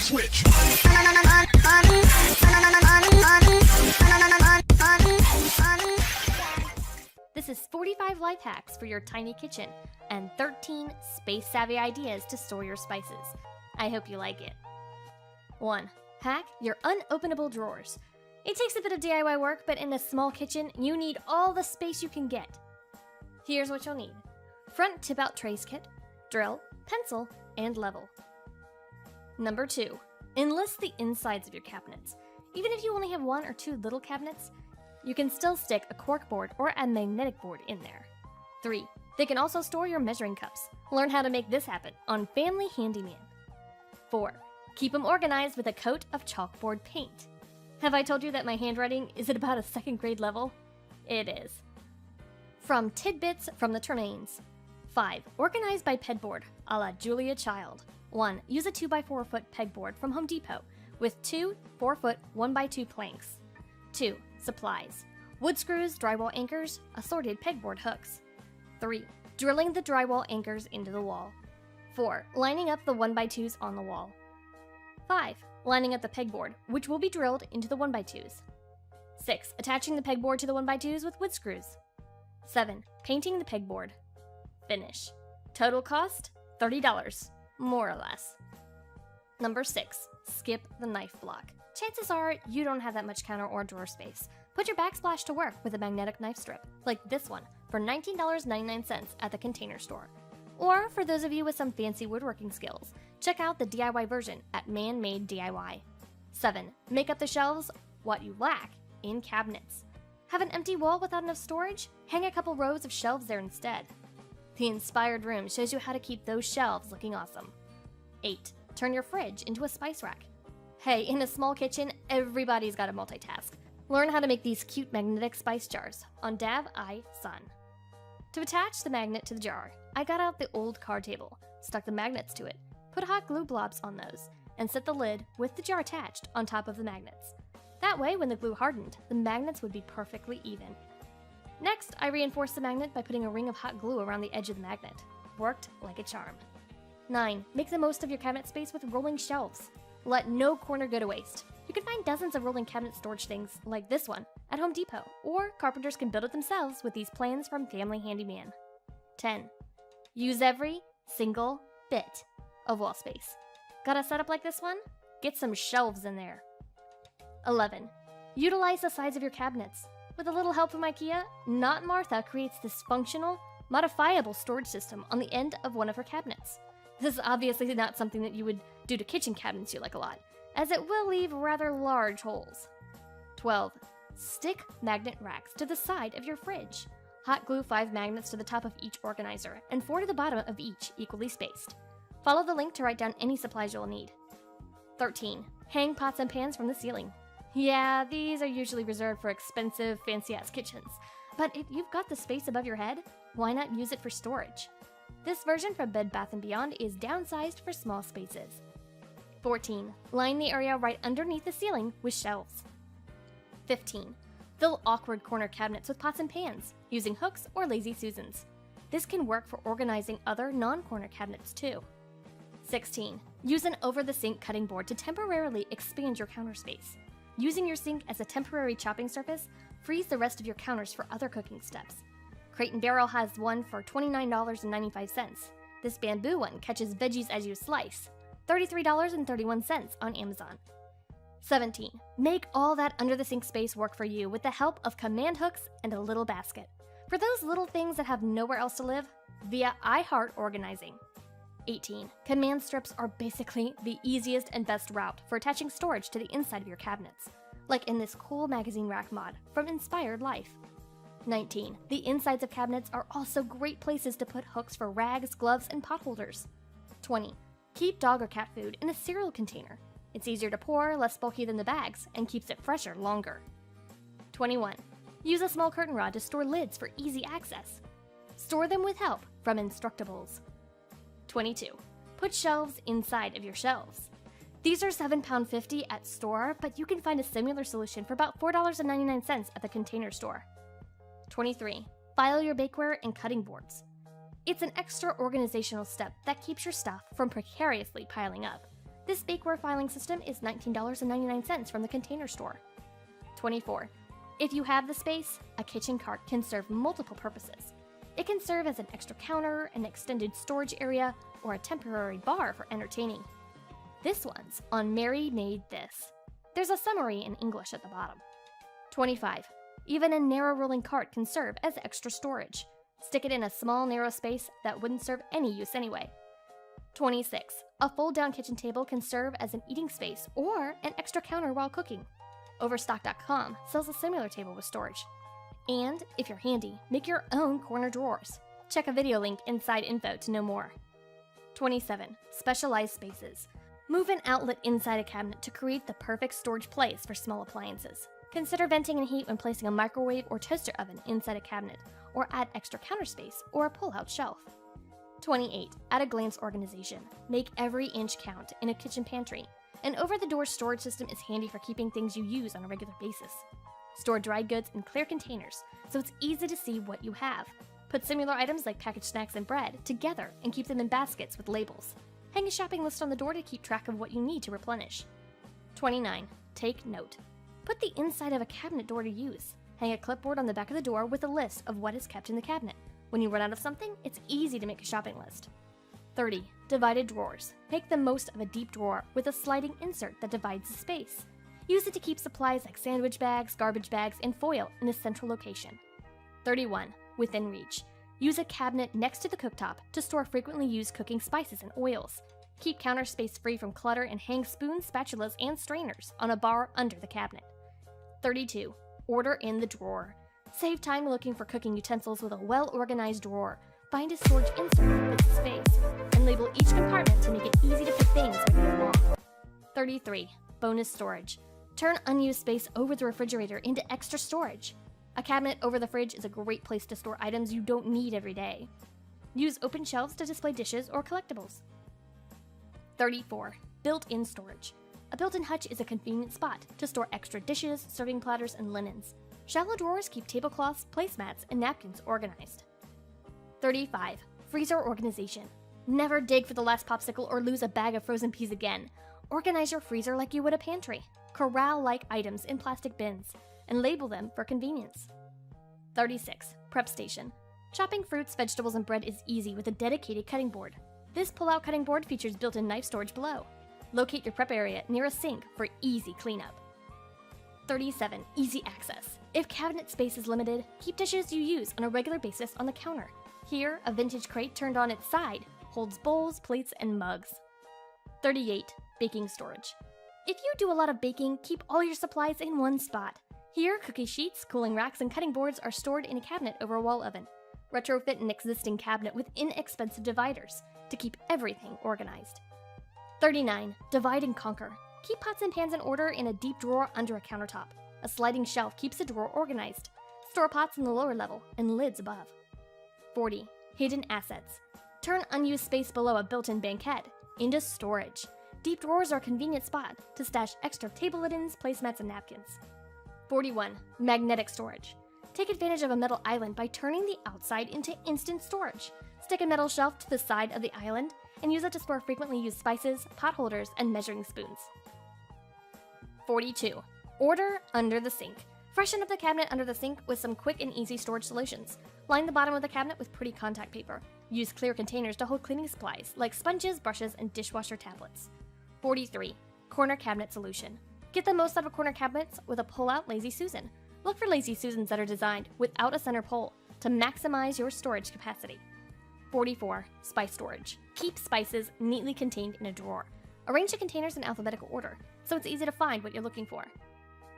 switch. This is 45 life hacks for your tiny kitchen and 13 space-savvy ideas to store your spices. I hope you like it. 1. Hack your unopenable drawers. It takes a bit of DIY work, but in a small kitchen, you need all the space you can get. Here's what you'll need. Front tip-out trays kit, drill, pencil, and level. Number 2. Enlist the insides of your cabinets. Even if you only have 1 or 2 little cabinets, you can still stick a cork board or a magnetic board in there. 3. They can also store your measuring cups. Learn how to make this happen on Family Handyman. 4. Keep them organized with a coat of chalkboard paint. Have I told you that my handwriting is at about a 2nd grade level? It is. From Tidbits from the Tremaines. 5. Organize by pegboard, a la Julia Child. 1. Use a 2x4 foot pegboard from Home Depot with 2 4-foot 1x2 planks. 2. Supplies. Wood screws, drywall anchors, assorted pegboard hooks. 3. Drilling the drywall anchors into the wall. 4. Lining up the 1x2s on the wall. 5. Lining up the pegboard, which will be drilled into the 1x2s. 6. Attaching the pegboard to the 1x2s with wood screws. 7. Painting the pegboard. Finish. Total cost, $30, more or less. Number 6. Skip the knife block. Chances are you don't have that much counter or drawer space. Put your backsplash to work with a magnetic knife strip, like this one, for $19.99 at the Container Store. Or, for those of you with some fancy woodworking skills, check out the DIY version at Man Made DIY. 7. Make up the shelves, what you lack, in cabinets. Have an empty wall without enough storage? Hang a couple rows of shelves there instead. The Inspired Room shows you how to keep those shelves looking awesome. 8. Turn your fridge into a spice rack. Hey, in a small kitchen, everybody's got to multitask. Learn how to make these cute magnetic spice jars on Dav I Sun. To attach the magnet to the jar, I got out the old card table, stuck the magnets to it, put hot glue blobs on those, and set the lid with the jar attached on top of the magnets. That way, when the glue hardened, the magnets would be perfectly even. Next, I reinforced the magnet by putting a ring of hot glue around the edge of the magnet. Worked like a charm. 9. Make the most of your cabinet space with rolling shelves. Let no corner go to waste. You can find dozens of rolling cabinet storage things, like this one, at Home Depot, or carpenters can build it themselves with these plans from Family Handyman. 10. Use every single bit of wall space. Got a setup like this one? Get some shelves in there. 11. Utilize the sides of your cabinets. With a little help from IKEA, Not Martha creates this functional, modifiable storage system on the end of one of her cabinets. This is obviously not something that you would do to kitchen cabinets you like a lot, as it will leave rather large holes. 12. Stick magnet racks to the side of your fridge. Hot glue 5 magnets to the top of each organizer and 4 to the bottom of each, equally spaced. Follow the link to write down any supplies you'll need. 13. Hang pots and pans from the ceiling. Yeah, these are usually reserved for expensive, fancy-ass kitchens, but if you've got the space above your head, why not use it for storage? This version from Bed Bath & Beyond is downsized for small spaces. 14. Line the area right underneath the ceiling with shelves. 15. Fill awkward corner cabinets with pots and pans, using hooks or lazy susans. This can work for organizing other non-corner cabinets too. 16. Use an over-the-sink cutting board to temporarily expand your counter space. Using your sink as a temporary chopping surface frees the rest of your counters for other cooking steps. Crate & Barrel has one for $29.95. This bamboo one catches veggies as you slice, $33.31 on Amazon. 17. Make all that under-the-sink space work for you with the help of command hooks and a little basket. For those little things that have nowhere else to live, via iHeart Organizing. 18. Command strips are basically the easiest and best route for attaching storage to the inside of your cabinets, like in this cool magazine rack mod from Inspired Life. 19. The insides of cabinets are also great places to put hooks for rags, gloves, and pot holders. 20. Keep dog or cat food in a cereal container. It's easier to pour, less bulky than the bags, and keeps it fresher longer. 21. Use a small curtain rod to store lids for easy access. Store them with help from Instructables. 22. Put shelves inside of your shelves. These are £7.50 at store, but you can find a similar solution for about $4.99 at the Container Store. 23. File your bakeware and cutting boards. It's an extra organizational step that keeps your stuff from precariously piling up. This bakeware filing system is $19.99 from the Container Store. 24. If you have the space, a kitchen cart can serve multiple purposes. It can serve as an extra counter, an extended storage area, or a temporary bar for entertaining. This one's on Mary Made This. There's a summary in English at the bottom. 25. Even a narrow rolling cart can serve as extra storage. Stick it in a small narrow space that wouldn't serve any use anyway. 26. A fold-down kitchen table can serve as an eating space or an extra counter while cooking. Overstock.com sells a similar table with storage. And, if you're handy, make your own corner drawers. Check a video link inside info to know more. 27. Specialized spaces. Move an outlet inside a cabinet to create the perfect storage place for small appliances. Consider venting and heat when placing a microwave or toaster oven inside a cabinet, or add extra counter space or a pull-out shelf. 28. At-a-glance organization. Make every inch count in a kitchen pantry. An over-the-door storage system is handy for keeping things you use on a regular basis. Store dry goods in clear containers, so it's easy to see what you have. Put similar items like packaged snacks and bread together and keep them in baskets with labels. Hang a shopping list on the door to keep track of what you need to replenish. 29. Take note. Put the inside of a cabinet door to use. Hang a clipboard on the back of the door with a list of what is kept in the cabinet. When you run out of something, it's easy to make a shopping list. 30. Divided drawers. Make the most of a deep drawer with a sliding insert that divides the space. Use it to keep supplies like sandwich bags, garbage bags, and foil in a central location. 31. Within reach. Use a cabinet next to the cooktop to store frequently used cooking spices and oils. Keep counter space free from clutter and hang spoons, spatulas, and strainers on a bar under the cabinet. 32. Order in the drawer. Save time looking for cooking utensils with a well-organized drawer. Find a storage insert with space, and label each compartment to make it easy to put things where they belong. 33. Bonus storage. Turn unused space over the refrigerator into extra storage. A cabinet over the fridge is a great place to store items you don't need every day. Use open shelves to display dishes or collectibles. 34. Built-in storage. A built-in hutch is a convenient spot to store extra dishes, serving platters, and linens. Shallow drawers keep tablecloths, placemats, and napkins organized. 35. Freezer organization. Never dig for the last popsicle or lose a bag of frozen peas again. Organize your freezer like you would a pantry. Corral-like items in plastic bins, and label them for convenience. 36. Prep station. Chopping fruits, vegetables, and bread is easy with a dedicated cutting board. This pull-out cutting board features built-in knife storage below. Locate your prep area near a sink for easy cleanup. 37. Easy access. If cabinet space is limited, keep dishes you use on a regular basis on the counter. Here, a vintage crate turned on its side holds bowls, plates, and mugs. 38. Baking storage. If you do a lot of baking, keep all your supplies in one spot. Here, cookie sheets, cooling racks, and cutting boards are stored in a cabinet over a wall oven. Retrofit an existing cabinet with inexpensive dividers to keep everything organized. 39. Divide and conquer. Keep pots and pans in order in a deep drawer under a countertop. A sliding shelf keeps the drawer organized. Store pots in the lower level and lids above. 40. Hidden assets. Turn unused space below a built-in banquette into storage. Deep drawers are a convenient spot to stash extra table linens, placemats, and napkins. 41. Magnetic storage. Take advantage of a metal island by turning the outside into instant storage. Stick a metal shelf to the side of the island and use it to store frequently used spices, pot holders, and measuring spoons. 42. Order under the sink. Freshen up the cabinet under the sink with some quick and easy storage solutions. Line the bottom of the cabinet with pretty contact paper. Use clear containers to hold cleaning supplies like sponges, brushes, and dishwasher tablets. 43. Corner cabinet solution. Get the most out of corner cabinets with a pull-out Lazy Susan. Look for Lazy Susans that are designed without a center pole to maximize your storage capacity. 44. Spice storage. Keep spices neatly contained in a drawer. Arrange the containers in alphabetical order so it's easy to find what you're looking for.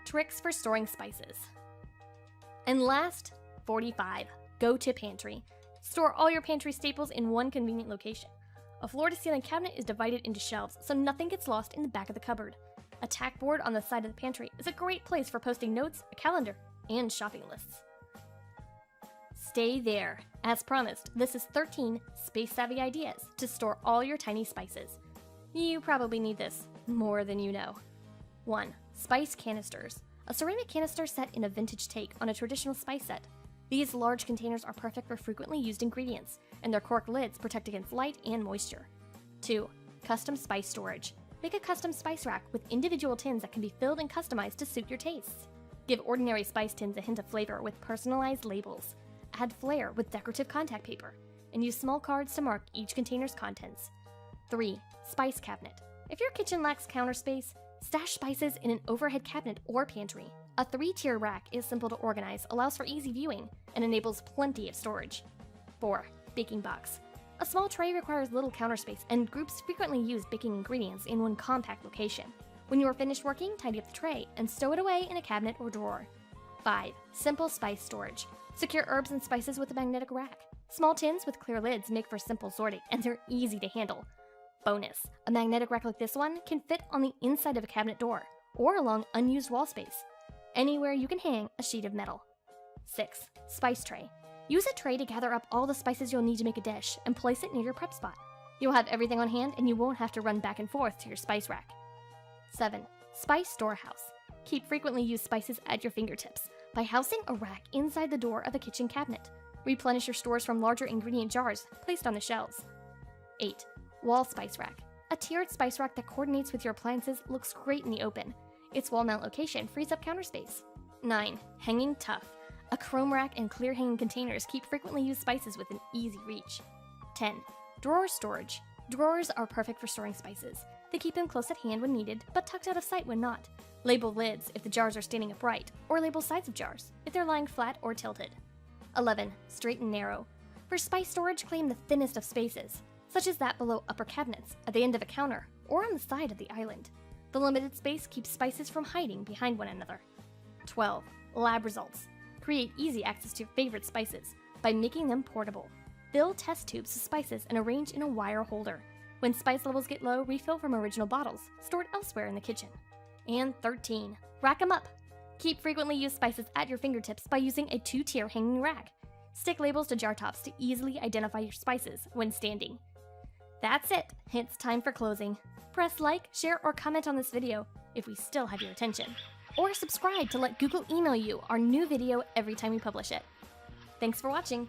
Tricks for storing spices. And last, 45. Go-to pantry. Store all your pantry staples in one convenient location. A floor-to-ceiling cabinet is divided into shelves so nothing gets lost in the back of the cupboard. A tack board on the side of the pantry is a great place for posting notes, a calendar, and shopping lists. Stay there. As promised, this is 13 space-savvy ideas to store all your tiny spices. You probably need this more than you know. 1. Spice canisters. A ceramic canister set in a vintage take on a traditional spice set. These large containers are perfect for frequently used ingredients, and their cork lids protect against light and moisture. 2. Custom spice storage. Make a custom spice rack with individual tins that can be filled and customized to suit your tastes. Give ordinary spice tins a hint of flavor with personalized labels. Add flair with decorative contact paper, and use small cards to mark each container's contents. 3. Spice cabinet. If your kitchen lacks counter space, stash spices in an overhead cabinet or pantry. A 3-tier rack is simple to organize, allows for easy viewing, and enables plenty of storage. 4. Baking box. A small tray requires little counter space and groups frequently used baking ingredients in one compact location. When you are finished working, tidy up the tray and stow it away in a cabinet or drawer. 5. Simple spice storage. Secure herbs and spices with a magnetic rack. Small tins with clear lids make for simple sorting, and they're easy to handle. Bonus, a magnetic rack like this one can fit on the inside of a cabinet door, or along unused wall space. Anywhere you can hang a sheet of metal. 6. Spice tray. Use a tray to gather up all the spices you'll need to make a dish and place it near your prep spot. You'll have everything on hand and you won't have to run back and forth to your spice rack. 7. Spice storehouse. Keep frequently used spices at your fingertips by housing a rack inside the door of a kitchen cabinet. Replenish your stores from larger ingredient jars placed on the shelves. 8. Wall spice rack. A tiered spice rack that coordinates with your appliances looks great in the open. Its wall mount location frees up counter space. 9. Hanging tuff. A chrome rack and clear hanging containers keep frequently used spices within easy reach. 10. Drawer storage. Drawers are perfect for storing spices. They keep them close at hand when needed, but tucked out of sight when not. Label lids if the jars are standing upright, or label sides of jars if they're lying flat or tilted. 11. Straight and narrow. For spice storage, claim the thinnest of spaces, such as that below upper cabinets, at the end of a counter, or on the side of the island. The limited space keeps spices from hiding behind one another. 12. Lab results. Create easy access to your favorite spices by making them portable. Fill test tubes with spices and arrange in a wire holder. When spice levels get low, refill from original bottles, stored elsewhere in the kitchen. And 13. Rack them up. Keep frequently used spices at your fingertips by using a 2-tier hanging rack. Stick labels to jar tops to easily identify your spices when standing. That's it. It's time for closing. Press like, share, or comment on this video if we still have your attention. Or subscribe to let Google email you our new video every time we publish it. Thanks for watching.